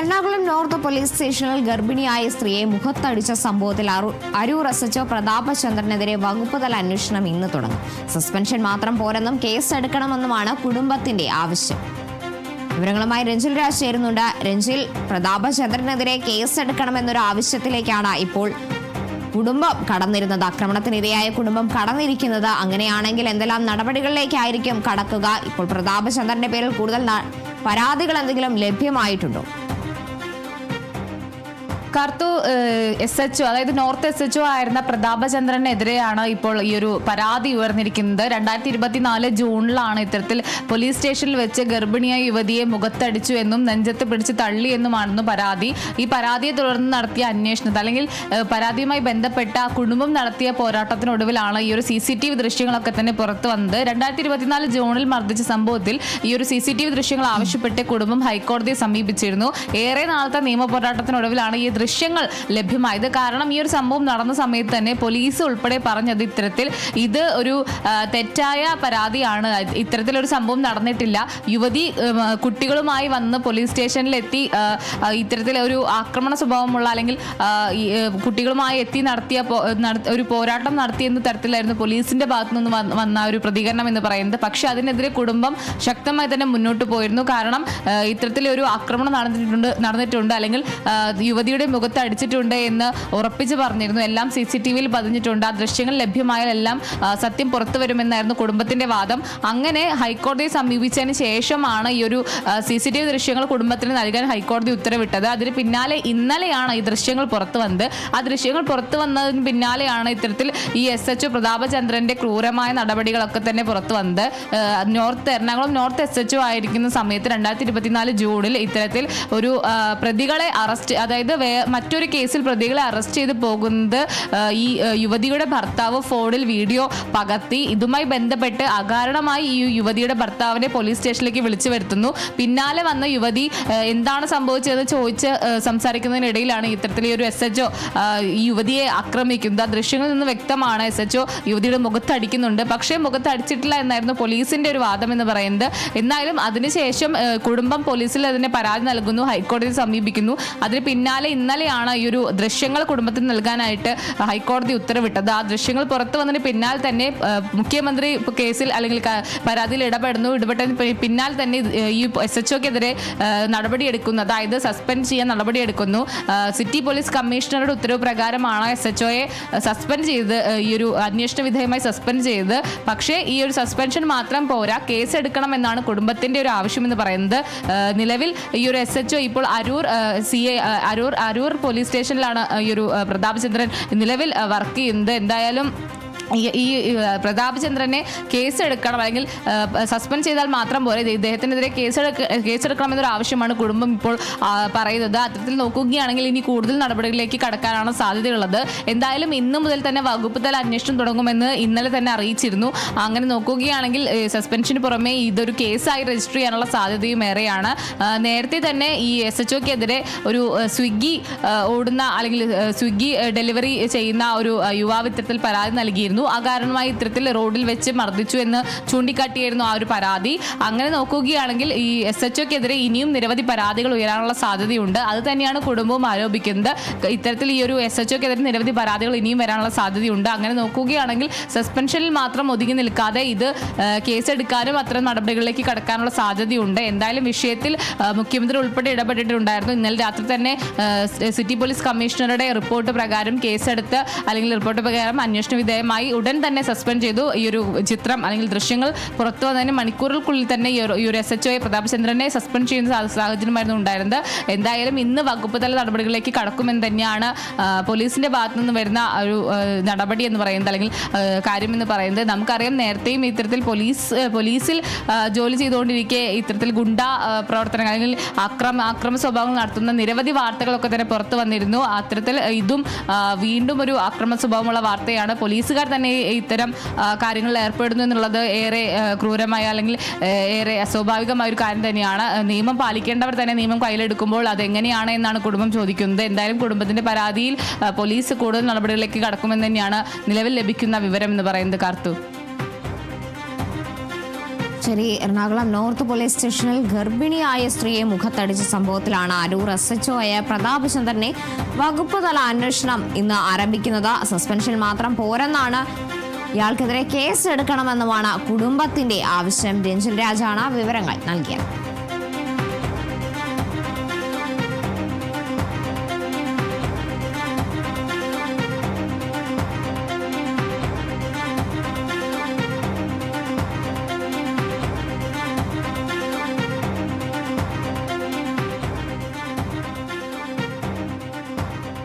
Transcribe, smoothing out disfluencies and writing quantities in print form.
Ernakulam north police സ്റ്റേഷനിൽ ഗർഭിണിയായ സ്ത്രീയെ മുഖത്തടിച്ച സംഭവത്തിൽ അരൂർ SHO പ്രതാപചന്ദ്രനെതിരെ വകുപ്പ് തല അന്വേഷണം ഇന്ന് തുടങ്ങും. സസ്പെൻഷൻ മാത്രം പോരെന്നും കേസെടുക്കണമെന്നുമാണ് കുടുംബത്തിന്റെ ആവശ്യം. വിവരങ്ങളുമായി രഞ്ജിൽ രാജ് ചേരുന്നുണ്ട്. രഞ്ജിൽ, പ്രതാപചന്ദ്രനെതിരെ കേസെടുക്കണമെന്നൊരു ആവശ്യത്തിലേക്കാണ് ഇപ്പോൾ കുടുംബം കടന്നിരുന്നത്. ആക്രമണത്തിനിരയായ കുടുംബം കടന്നിരിക്കുന്നത്. അങ്ങനെയാണെങ്കിൽ എന്തെല്ലാം നടപടികളിലേക്കായിരിക്കും കടക്കുക? ഇപ്പോൾ പ്രതാപചന്ദ്രന്റെ പേരിൽ കൂടുതൽ പരാതികൾ എന്തെങ്കിലും ലഭ്യമായിട്ടുണ്ടോ? കാർത്തു, SHO അതായത് നോർത്ത് SHO ആയിരുന്ന പ്രതാപചന്ദ്രനെതിരെയാണ് ഇപ്പോൾ ഈ ഒരു പരാതി ഉയർന്നിരിക്കുന്നത്. 2024 ജൂണിലാണ് ഇത്തരത്തിൽ പോലീസ് സ്റ്റേഷനിൽ വെച്ച് ഗർഭിണിയായ യുവതിയെ മുഖത്തടിച്ചു എന്നും നെഞ്ചത്ത് പിടിച്ച് തള്ളി എന്നുമായിരുന്നു പരാതി. ഈ പരാതിയെ തുടർന്ന് നടത്തിയ അന്വേഷണത്തിൽ അല്ലെങ്കിൽ പരാതിയുമായി ബന്ധപ്പെട്ട കുടുംബം നടത്തിയ പോരാട്ടത്തിനൊടുവിലാണ് ഈ ഒരു CCTV ദൃശ്യങ്ങളൊക്കെ തന്നെ പുറത്തു വന്നത്. 2024 ജൂണിൽ മർദ്ദിച്ച സംഭവത്തിൽ ഈ ഒരു CCTV ദൃശ്യങ്ങൾ ആവശ്യപ്പെട്ട് കുടുംബം ഹൈക്കോടതിയെ സമീപിച്ചിരുന്നു. ഏറെ നാളത്തെ നിയമ പോരാട്ടത്തിനൊടുവിലാണ് ഈ ദൃശ്യങ്ങൾ ലഭ്യമായത്. കാരണം ഈ ഒരു സംഭവം നടന്ന സമയത്ത് തന്നെ പോലീസ് ഉൾപ്പെടെ പറഞ്ഞത് ഇത്തരത്തിൽ ഇത് ഒരു തെറ്റായ പരാതിയാണ്, ഇത്തരത്തിലൊരു സംഭവം നടന്നിട്ടില്ല. യുവതി കുട്ടികളുമായി വന്ന് പോലീസ് സ്റ്റേഷനിലെത്തി ഇത്തരത്തിൽ ഒരു ആക്രമണ സ്വഭാവമുള്ള അല്ലെങ്കിൽ കുട്ടികളുമായി എത്തി നടത്തിയ ഒരു പോരാട്ടം നടത്തിയെന്ന തരത്തിലായിരുന്നു പോലീസിന്റെ ഭാഗത്തു നിന്ന് വന്ന ഒരു പ്രതികരണം എന്ന് പറയുന്നത്. പക്ഷെ അതിനെതിരെ കുടുംബം ശക്തമായി തന്നെ മുന്നോട്ട് പോയിരുന്നു. കാരണം ഇത്തരത്തിലൊരു ആക്രമണം നടന്നിട്ടുണ്ട് അല്ലെങ്കിൽ യുവതിയുടെ മുഖത്ത് അടിച്ചിട്ടുണ്ട് എന്ന് ഉറപ്പിച്ച് പറഞ്ഞിരുന്നു. എല്ലാം CCTVയിൽ പതിഞ്ഞിട്ടുണ്ട്. ആ ദൃശ്യങ്ങൾ ലഭ്യമായാൽ എല്ലാം സത്യം പുറത്തു വരുമെന്നായിരുന്നു കുടുംബത്തിന്റെ വാദം. അങ്ങനെ ഹൈക്കോടതിയെ സമീപിച്ചതിന് ശേഷമാണ് ഈ ഒരു CCTV ദൃശ്യങ്ങൾ കുടുംബത്തിന് നൽകാൻ ഹൈക്കോടതി ഉത്തരവിട്ടത്. അതിന് പിന്നാലെ ഇന്നലെയാണ് ഈ ദൃശ്യങ്ങൾ പുറത്തു വന്നത്. ആ ദൃശ്യങ്ങൾ പുറത്തു വന്നതിന് പിന്നാലെയാണ് ഇത്തരത്തിൽ ഈ SHO പ്രതാപചന്ദ്രന്റെ ക്രൂരമായ നടപടികളൊക്കെ തന്നെ പുറത്തു വന്നത്. എറണാകുളം നോർത്ത് SHO ആയിരിക്കുന്ന സമയത്ത് 2024 ജൂണിൽ ഇത്തരത്തിൽ ഒരു പ്രതികളെ അറസ്റ്റ്, അതായത് മറ്റൊരു കേസിൽ പ്രതികളെ അറസ്റ്റ് ചെയ്ത് പോകുന്നത് ഈ യുവതിയുടെ ഭർത്താവ് ഫോണിൽ വീഡിയോ പകർത്തി. ഇതുമായി ബന്ധപ്പെട്ട് അകാരണമായി ഈ യുവതിയുടെ ഭർത്താവിനെ പോലീസ് സ്റ്റേഷനിലേക്ക് വിളിച്ചു വരുത്തുന്നു. പിന്നാലെ വന്ന യുവതി എന്താണ് സംഭവിച്ചതെന്ന് ചോദിച്ച് സംസാരിക്കുന്നതിനിടയിലാണ് ഇത്തരത്തിൽ ഈ ഒരു SHO ഈ യുവതിയെ ആക്രമിക്കുന്നത്. ആ ദൃശ്യങ്ങളിൽ നിന്ന് വ്യക്തമാണ് SHO യുവതിയുടെ മുഖത്തടിക്കുന്നുണ്ട്. പക്ഷേ മുഖത്തടിച്ചിട്ടില്ല എന്നായിരുന്നു പോലീസിന്റെ ഒരു വാദം എന്ന് പറയുന്നത്. എന്നാലും അതിനുശേഷം കുടുംബം പോലീസിൽ അതിനെ പരാതി നൽകുന്നു, ഹൈക്കോടതിയെ സമീപിക്കുന്നു. അതിന് പിന്നാലെ ഇന്നലെയാണ് ഈ ഒരു ദൃശ്യങ്ങൾ കുടുംബത്തിന് നൽകാനായിട്ട് ഹൈക്കോടതി ഉത്തരവിട്ടത്. ആ ദൃശ്യങ്ങൾ പുറത്തു വന്നതിന് പിന്നാലെ തന്നെ മുഖ്യമന്ത്രി കേസിൽ അല്ലെങ്കിൽ പരാതിയിൽ ഇടപെട്ടതിന് പിന്നാലെ തന്നെ ഈ SHOക്കെതിരെ നടപടിയെടുക്കുന്നു, അതായത് സസ്പെൻഡ് ചെയ്യാൻ നടപടിയെടുക്കുന്നു. സിറ്റി പോലീസ് കമ്മീഷണറുടെ ഉത്തരവ് പ്രകാരമാണ് SHOയെ സസ്പെൻഡ് ചെയ്ത് ഈ ഒരു അന്വേഷണ വിധേയമായി സസ്പെൻഡ് ചെയ്ത്. പക്ഷേ ഈ ഒരു സസ്പെൻഷൻ മാത്രം പോരാ, കേസ് എടുക്കണം എന്നാണ് കുടുംബത്തിന്റെ ഒരു ആവശ്യമെന്ന് പറയുന്നത്. നിലവിൽ ഈ ഒരു SHO ഇപ്പോൾ അരൂർ പോലീസ് സ്റ്റേഷനിലാണ് ഈ ഒരു പ്രതാപചന്ദ്രൻ നിലവിൽ വർക്ക് ചെയ്യുന്നത്. എന്തായാലും ഈ പ്രതാപചന്ദ്രനെ കേസെടുക്കണം അല്ലെങ്കിൽ സസ്പെൻഡ് ചെയ്താൽ മാത്രം പോലെ ഇദ്ദേഹത്തിനെതിരെ കേസെടുക്കണമെന്നൊരു ആവശ്യമാണ് കുടുംബം ഇപ്പോൾ പറയുന്നത്. അത്തരത്തിൽ നോക്കുകയാണെങ്കിൽ ഇനി കൂടുതൽ നടപടികളിലേക്ക് കടക്കാനാണ് സാധ്യതയുള്ളത്. എന്തായാലും ഇന്നു മുതൽ തന്നെ വകുപ്പ് തല അന്വേഷണം തുടങ്ങുമെന്ന് ഇന്നലെ തന്നെ അറിയിച്ചിരുന്നു. അങ്ങനെ നോക്കുകയാണെങ്കിൽ സസ്പെൻഷന് പുറമെ ഇതൊരു കേസായി രജിസ്റ്റർ ചെയ്യാനുള്ള സാധ്യതയും ഏറെയാണ്. നേരത്തെ തന്നെ ഈ SHOക്കെതിരെ ഒരു സ്വിഗ്ഗി ഓടുന്ന അല്ലെങ്കിൽ സ്വിഗ്ഗി ഡെലിവറി ചെയ്യുന്ന ഒരു യുവാവ് ഇത്തരത്തിൽ പരാതി നൽകിയിരുന്നു. അകാരണമായി ഇത്തരത്തിൽ റോഡിൽ വെച്ച് മർദ്ദിച്ചു എന്ന് ചൂണ്ടിക്കാട്ടിയായിരുന്നു ആ ഒരു പരാതി. അങ്ങനെ നോക്കുകയാണെങ്കിൽ ഈ SHOക്കെതിരെ ഇനിയും നിരവധി പരാതികൾ ഉയരാനുള്ള സാധ്യതയുണ്ട്. അത് തന്നെയാണ് കുടുംബവും ആരോപിക്കുന്നത്. ഇത്തരത്തിൽ ഈ ഒരു SHOക്കെതിരെ നിരവധി പരാതികൾ ഇനിയും വരാനുള്ള സാധ്യതയുണ്ട്. അങ്ങനെ നോക്കുകയാണെങ്കിൽ സസ്പെൻഷനിൽ മാത്രം ഒതുങ്ങി നിൽക്കാതെ ഇത് കേസെടുക്കാനും അത്തരം നടപടികളിലേക്ക് കടക്കാനുള്ള സാധ്യതയുണ്ട്. എന്തായാലും വിഷയത്തിൽ മുഖ്യമന്ത്രി ഉൾപ്പെടെ ഇടപെട്ടിട്ടുണ്ടായിരുന്നു. ഇന്നലെ രാത്രി തന്നെ സിറ്റി പോലീസ് കമ്മീഷണറുടെ റിപ്പോർട്ട് പ്രകാരം കേസെടുത്ത് അല്ലെങ്കിൽ റിപ്പോർട്ട് പ്രകാരം അന്വേഷണ വിധേയമായി ഉടൻ തന്നെ സസ്പെൻഡ് ചെയ്തു. ഈ ഒരു ചിത്രം അല്ലെങ്കിൽ ദൃശ്യങ്ങൾ പുറത്തു വന്നതിന് മണിക്കൂറുകൾക്കുള്ളിൽ തന്നെ ഈ ഒരു SHOയെ പ്രതാപചന്ദ്രനെ സസ്പെൻഡ് ചെയ്യുന്ന സാഹചര്യമായിരുന്നു ഉണ്ടായിരുന്നത്. എന്തായാലും ഇന്ന് വകുപ്പ് തല നടപടികളിലേക്ക് കടക്കുമെന്ന് തന്നെയാണ് പോലീസിന്റെ ഭാഗത്തു നിന്ന് വരുന്ന ഒരു നടപടി എന്ന് പറയുന്നത് അല്ലെങ്കിൽ കാര്യമെന്ന് പറയുന്നത്. നമുക്കറിയാം നേരത്തെയും ഇത്തരത്തിൽ പോലീസിൽ ജോലി ചെയ്തുകൊണ്ടിരിക്കെ ഇത്തരത്തിൽ ഗുണ്ട പ്രവർത്തനങ്ങൾ അല്ലെങ്കിൽ ആക്രമ സ്വഭാവങ്ങൾ നടത്തുന്ന നിരവധി വാർത്തകളൊക്കെ തന്നെ പുറത്തു വന്നിരുന്നു. അത്തരത്തിൽ ഇതും വീണ്ടും ഒരു ആക്രമണ സ്വഭാവമുള്ള വാർത്തയാണ്. പോലീസുകാർ തന്നെ ഇത്തരം കാര്യങ്ങളിൽ ഏർപ്പെടുന്നു എന്നുള്ളത് ഏറെ ക്രൂരമായ അല്ലെങ്കിൽ ഏറെ അസ്വാഭാവികമായ ഒരു കാര്യം തന്നെയാണ്. നിയമം പാലിക്കേണ്ടവർ തന്നെ നിയമം കയ്യിലെടുക്കുമ്പോൾ അതെങ്ങനെയാണ് എന്നാണ് കുടുംബം ചോദിക്കുന്നത്. എന്തായാലും കുടുംബത്തിന്റെ പരാതിയിൽ പോലീസ് കൂടുതൽ നടപടികളിലേക്ക് കടക്കുമെന്ന് തന്നെയാണ് നിലവിൽ ലഭിക്കുന്ന വിവരം എന്ന് പറയുന്നത്. കാർത്തു. ശരി, എറണാകുളം നോർത്ത് പോലീസ് സ്റ്റേഷനിൽ ഗർഭിണിയായ സ്ത്രീയെ മുഖത്തടിച്ച സംഭവത്തിലാണ് അരൂർ SHO ആയ പ്രതാപചന്ദ്രനെ വകുപ്പ് തല അന്വേഷണം ഇന്ന് ആരംഭിക്കുന്നത്. സസ്പെൻഷൻ മാത്രം പോരെന്നാണ്, ഇയാൾക്കെതിരെ കേസ് എടുക്കണമെന്നുമാണ് കുടുംബത്തിന്റെ ആവശ്യം. രഞ്ജിൽ രാജാണ് വിവരങ്ങൾ നൽകിയത്.